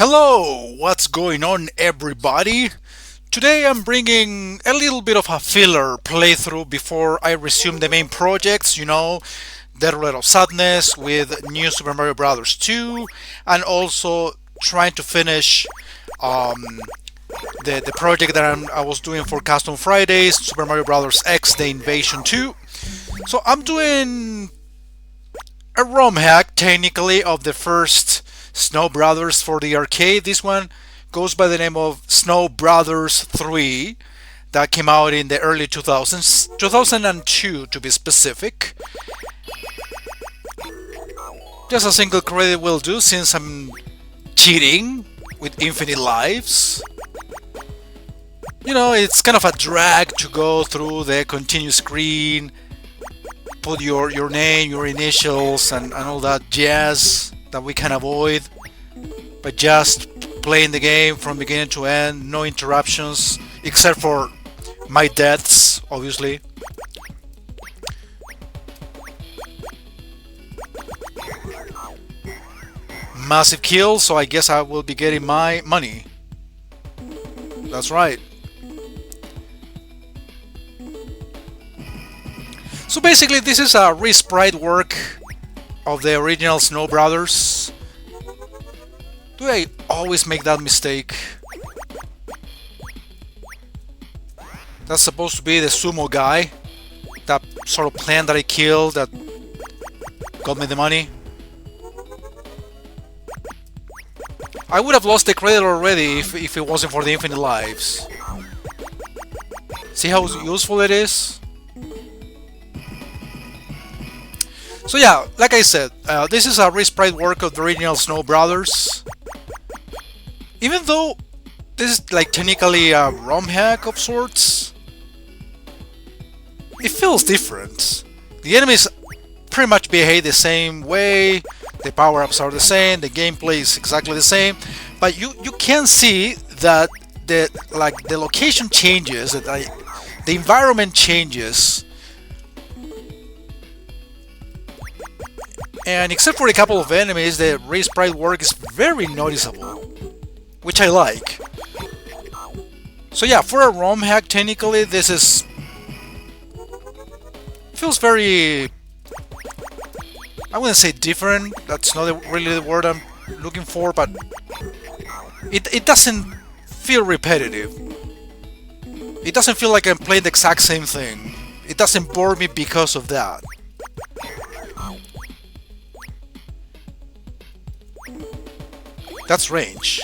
Hello, what's going on everybody? Today I'm bringing a little bit of a filler playthrough before I resume the main projects, Dead Roulette of Sadness with New Super Mario Bros. 2 and also trying to finish the project that I was doing for Custom Fridays, Super Mario Bros. X The Invasion 2. So I'm doing a ROM hack technically of the first Snow Brothers for the arcade. This one goes by the name of Snow Brothers 3 that came out in the early 2000s, 2002 to be specific. Just a single credit will do since I'm cheating with infinite lives. It's kind of a drag to go through the continue screen, put your name, your initials, and all that jazz that we can avoid by just playing the game from beginning to end, no interruptions, except for my deaths, obviously. Massive kill, so I guess I will be getting my money. That's right. So basically this is a resprite work of the original Snow Brothers. Do I always make that mistake? That's supposed to be the sumo guy, that sort of plant that I killed that got me the money. I would have lost the credit already if it wasn't for the infinite lives. See how useful it is? So yeah, like I said, this is a resprite work of the original Snow Brothers. Even though this is like technically a ROM hack of sorts, it feels different. The enemies pretty much behave the same way, the power-ups are the same, the gameplay is exactly the same, but you can see that the location changes, that the environment changes. And except for a couple of enemies, the resprite work is very noticeable, which I like. So yeah, for a ROM hack, technically this feels very, I wouldn't say different, that's not really the word I'm looking for, but it doesn't feel repetitive. It doesn't feel like I'm playing the exact same thing. It doesn't bore me because of that. That's range.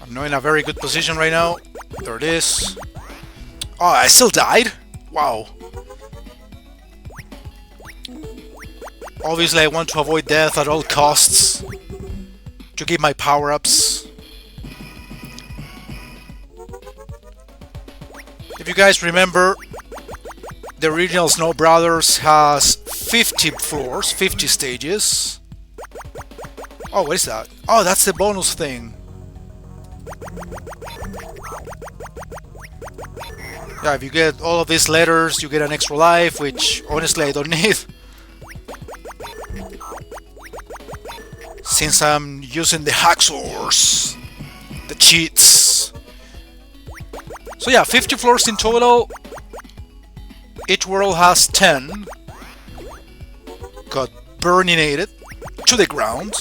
I'm not in a very good position right now. There it is. Oh, I still died? Wow. Obviously I want to avoid death at all costs to get my power-ups. If you guys remember, the original Snow Brothers has 50 floors, 50 stages. Oh, what is that? Oh, that's the bonus thing. Yeah, if you get all of these letters, you get an extra life, which honestly I don't need. Since I'm using the hacksaws, the cheats. So yeah, 50 floors in total. Each world has 10. Got burninated to the ground.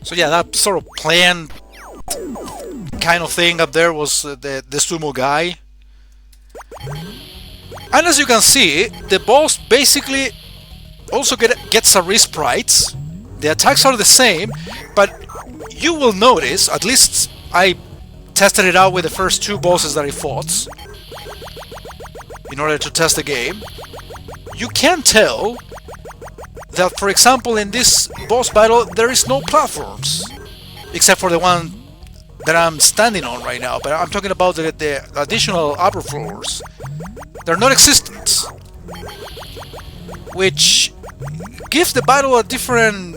So yeah, that sort of planned kind of thing up there was the sumo guy. And as you can see, the boss basically also gets a resprite. The attacks are the same, but you will notice, at least I tested it out with the first two bosses that I fought in order to test the game. You can tell that, for example, in this boss battle there is no platforms, except for the one that I'm standing on right now, but I'm talking about the additional upper floors. They're non-existent, which gives the battle a different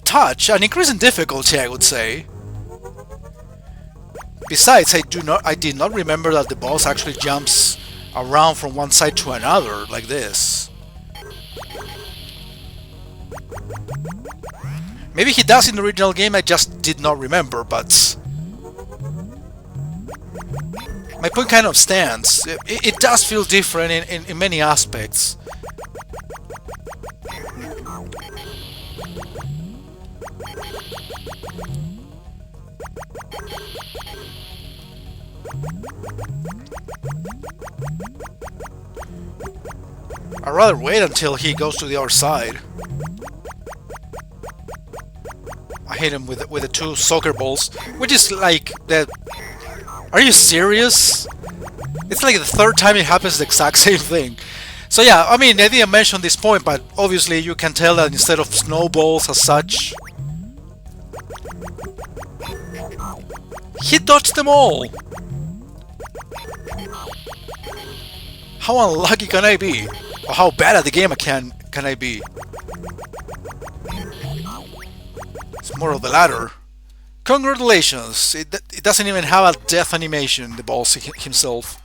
touch, an increase in difficulty, I would say. Besides, I did not remember that the boss actually jumps around from one side to another like this. Maybe he does in the original game, I just did not remember, but my point kind of stands. It does feel different in many aspects. I'd rather wait until he goes to the other side. I hit him with the two soccer balls, which is like the... Are you serious? It's like the third time it happens the exact same thing. So yeah, I mean, I didn't mention this point, but obviously you can tell that instead of snowballs as such, he dodged them all! How unlucky can I be? Or how bad at the game can I be? It's more of the latter. Congratulations! It doesn't even have a death animation, the boss himself.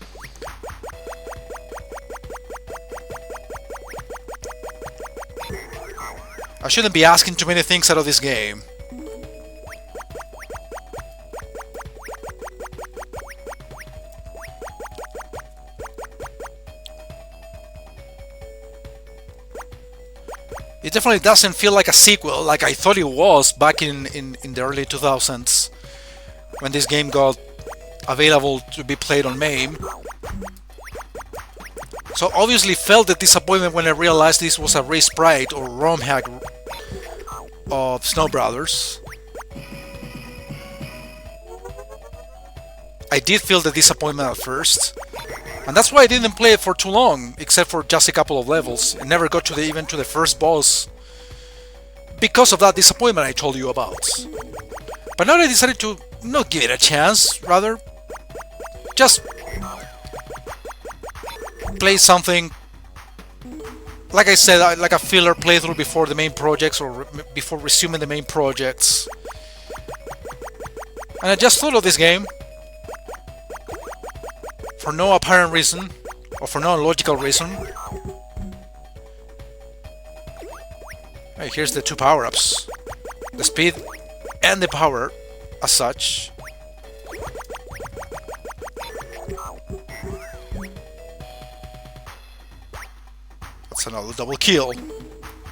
I shouldn't be asking too many things out of this game. It definitely doesn't feel like a sequel, like I thought it was back in the early 2000s, when this game got available to be played on MAME. So obviously felt the disappointment when I realized this was a re-sprite or ROM hack of Snow Brothers. I did feel the disappointment at first, and that's why I didn't play it for too long, except for just a couple of levels. I never got to even to the first boss because of that disappointment I told you about. But now I decided to not give it a chance, rather just play something, like I said, like a filler playthrough before the main projects or before resuming the main projects. And I just thought of this game for no apparent reason, or for no logical reason. Hey, here's the two power-ups. The speed and the power as such. That's another double kill.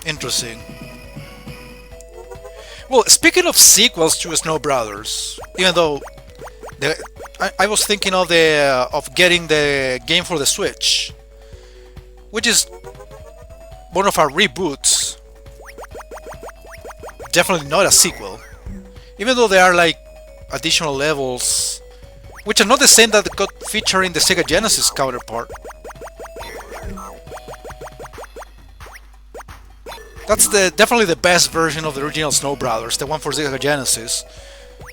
Interesting. Well, speaking of sequels to Snow Brothers, even though I was thinking of getting the game for the Switch, which is one of our reboots. Definitely not a sequel, even though there are like additional levels, which are not the same that got featured in the Sega Genesis counterpart. That's definitely the best version of the original Snow Brothers, the one for Sega Genesis.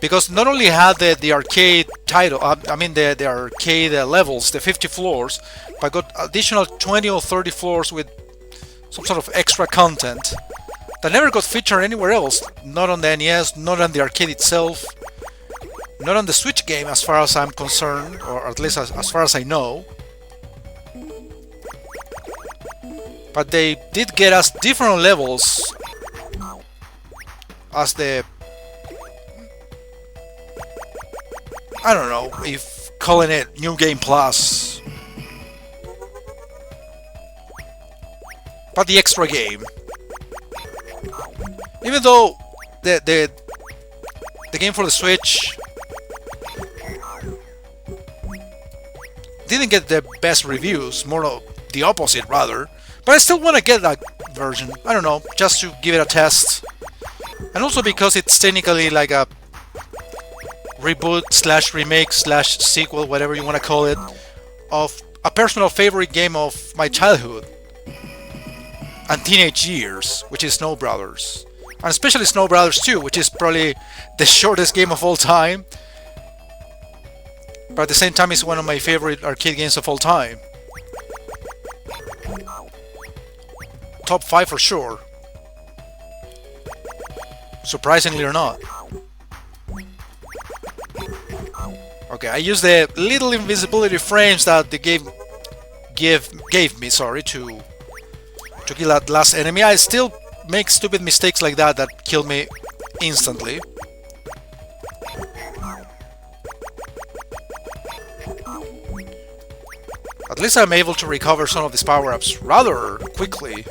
Because not only had the arcade title, I mean the arcade levels, the 50 floors, but got additional 20 or 30 floors with some sort of extra content that never got featured anywhere else. Not on the NES, not on the arcade itself, not on the Switch game as far as I'm concerned, or at least as far as I know. But they did get us different levels as the... I don't know if calling it New Game Plus, but the extra game. Even though the game for the Switch didn't get the best reviews, more of the opposite rather, but I still want to get that version. I don't know, just to give it a test, and also because it's technically like a reboot slash remake slash sequel, whatever you want to call it, of a personal favorite game of my childhood and teenage years, which is Snow Brothers. And especially Snow Brothers 2, which is probably the shortest game of all time, but at the same time it's one of my favorite arcade games of all time. top 5 for sure. Surprisingly or not. Okay, I used the little invisibility frames that the game gave me, sorry, to kill that last enemy. I still make stupid mistakes like that kill me instantly. At least I'm able to recover some of these power-ups rather quickly.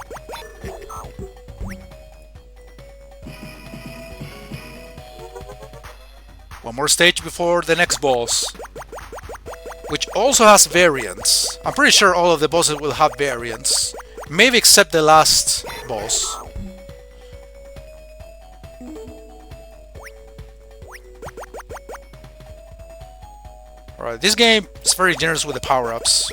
One more stage before the next boss, which also has variants. I'm pretty sure all of the bosses will have variants, maybe except the last boss. Alright, this game is very generous with the power-ups.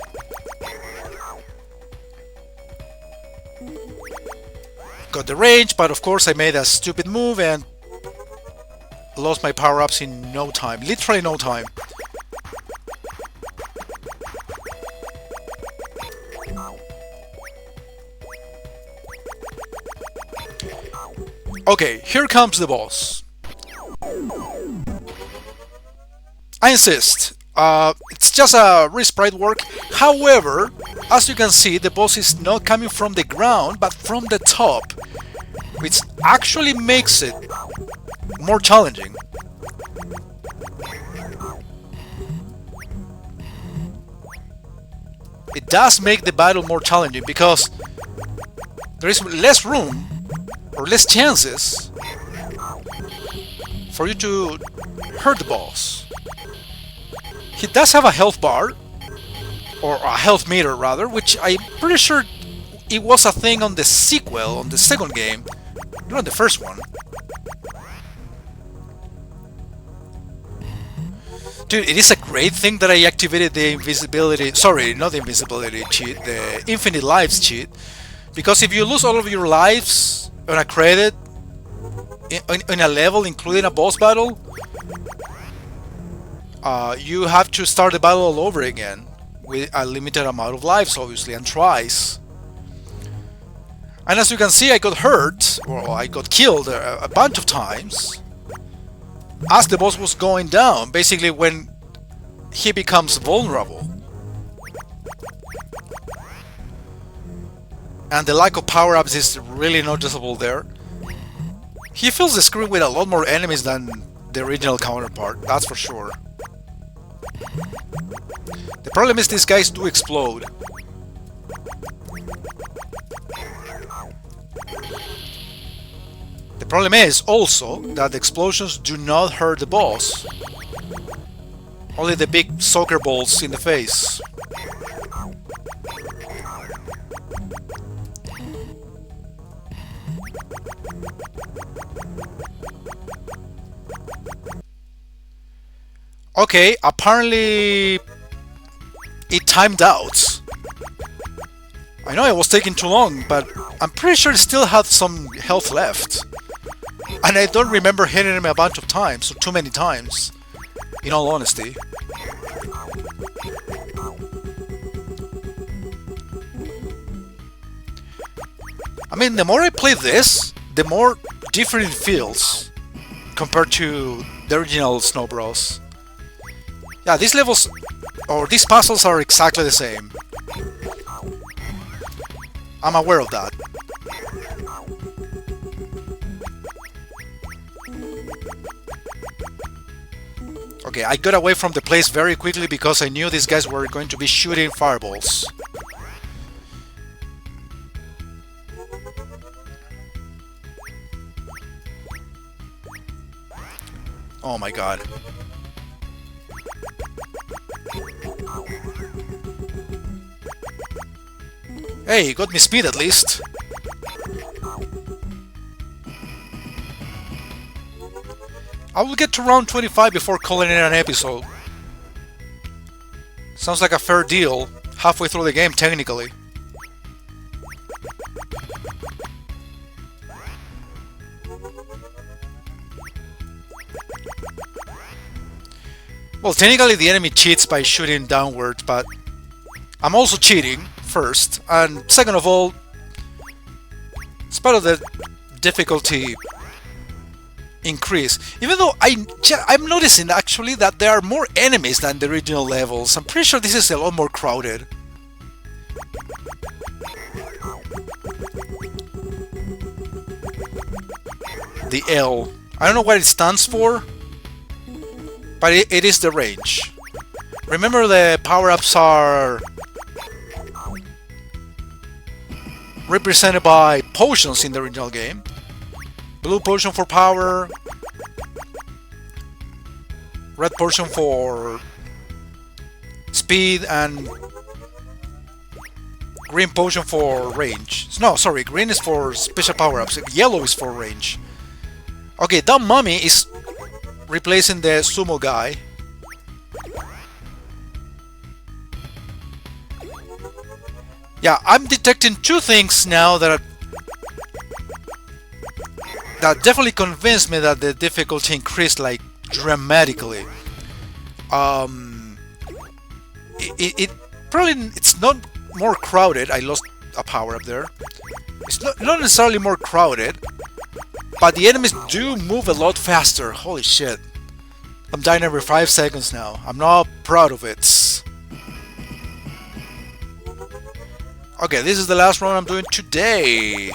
Got the range, but of course I made a stupid move and lost my power-ups in no time. Literally no time. Okay, here comes the boss. I insist. It's just a resprite work. However, as you can see, the boss is not coming from the ground, but from the top, which actually makes it more challenging. It does make the battle more challenging because there is less room or less chances for you to hurt the boss. He does have a health bar, or a health meter rather, which I'm pretty sure it was a thing on the sequel, on the second game, not the first one. Dude, it is a great thing that I activated the invisibility, sorry, not the invisibility cheat, the infinite lives cheat, because if you lose all of your lives on a credit, in a level, including a boss battle, you have to start the battle all over again with a limited amount of lives, obviously, and twice. And as you can see, I got hurt, or I got killed a bunch of times as the boss was going down, basically when he becomes vulnerable. And the lack of power-ups is really noticeable there. He fills the screen with a lot more enemies than the original counterpart, that's for sure. The problem is these guys do explode. The problem is also that the explosions do not hurt the boss. Only the big soccer balls in the face. Okay, apparently it timed out. I know it was taking too long, but I'm pretty sure it still had some health left. And I don't remember hitting him a bunch of times, or too many times, in all honesty. I mean, the more I play this, the more different it feels compared to the original Snow Bros. Yeah, these levels, or these puzzles are exactly the same. I'm aware of that. Okay, I got away from the place very quickly because I knew these guys were going to be shooting fireballs. Oh my god. Hey, got me speed at least. I will get to round 25 before calling it an episode. Sounds like a fair deal, halfway through the game technically. Well, technically the enemy cheats by shooting downward, but I'm also cheating, first, and second of all, It's part of the difficulty increase. Even though I'm noticing actually that there are more enemies than the original levels. I'm pretty sure this is a lot more crowded. The L. I don't know what it stands for, but it is the range. Remember, the power-ups are represented by potions in the original game. Blue potion for power, red potion for speed, and green potion for range. No, sorry, green is for special power-ups, yellow is for range. Okay, that mummy is replacing the sumo guy. Yeah, I'm detecting two things now that definitely convinced me that the difficulty increased like dramatically. It probably it's not more crowded. I lost a power up there. It's not necessarily more crowded, but the enemies do move a lot faster. Holy shit! I'm dying every 5 seconds now. I'm not proud of it. Okay, this is the last run I'm doing today.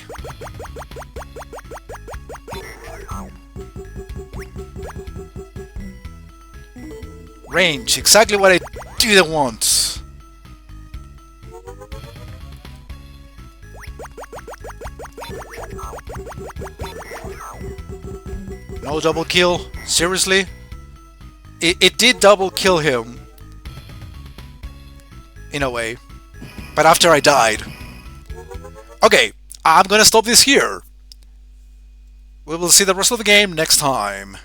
Range, exactly what I didn't want. No double kill? Seriously? It did double kill him. In a way. But after I died. Okay, I'm gonna stop this here. We will see the rest of the game next time.